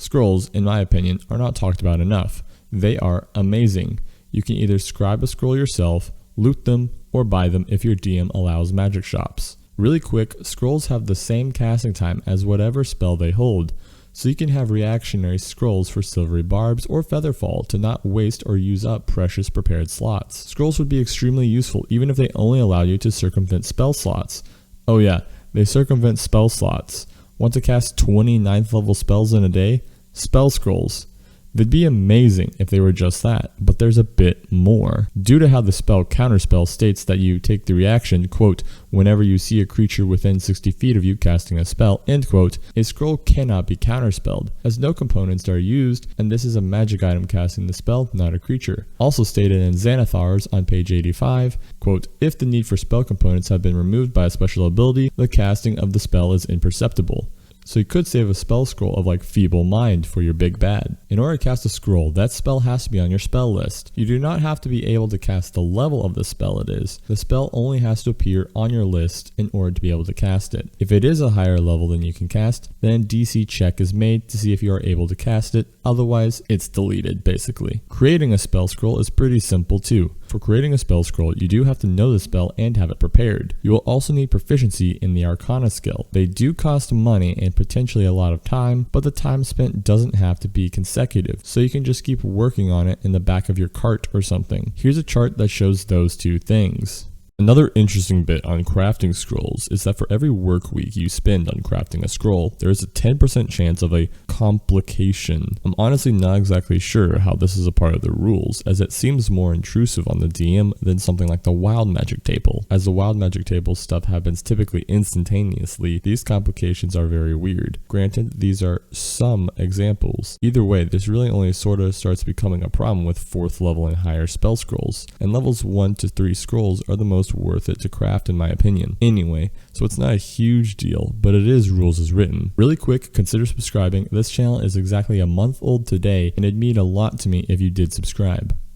Scrolls, in my opinion, are not talked about enough. They are amazing. You can either scribe a scroll yourself, loot them, or buy them if your DM allows magic shops. Really quick, scrolls have the same casting time as whatever spell they hold, so you can have reactionary scrolls for Silvery Barbs or Featherfall to not waste or use up precious prepared slots. Scrolls would be extremely useful even if they only allow you to circumvent spell slots. Oh yeah, they circumvent spell slots. Want to cast 20 9th level spells in a day? Spell scrolls. They'd be amazing if they were just that, but there's a bit more. Due to how the spell Counterspell states that you take the reaction, quote, whenever you see a creature within 60 feet of you casting a spell, end quote, a scroll cannot be counterspelled, as no components are used, and this is a magic item casting the spell, not a creature. Also stated in Xanathar's on page 85, quote, if the need for spell components have been removed by a special ability, the casting of the spell is imperceptible. So you could save a spell scroll of like Feeble Mind for your big bad. In order to cast a scroll, that spell has to be on your spell list. You do not have to be able to cast the level of the spell it is. The spell only has to appear on your list in order to be able to cast it. If it is a higher level than you can cast, then DC check is made to see if you are able to cast it, otherwise it's deleted basically. Creating a spell scroll is pretty simple too. For creating a spell scroll, you do have to know the spell and have it prepared. You will also need proficiency in the Arcana skill. They do cost money and potentially a lot of time, but the time spent doesn't have to be consecutive, so you can just keep working on it in the back of your cart or something. Here's a chart that shows those two things. Another interesting bit on crafting scrolls is that for every work week you spend on crafting a scroll, there is a 10% chance of a complication. I'm honestly not exactly sure how this is a part of the rules, as it seems more intrusive on the DM than something like the Wild Magic table. As the Wild Magic table stuff happens typically instantaneously, these complications are very weird. Granted, these are some examples. Either way, this really only sort of starts becoming a problem with 4th level and higher spell scrolls, and levels 1 to 3 scrolls are the most worth it to craft in my opinion. Anyway, so it's not a huge deal, but it is rules as written. Really quick, consider subscribing. This channel is exactly a month old today, and it'd mean a lot to me if you did subscribe.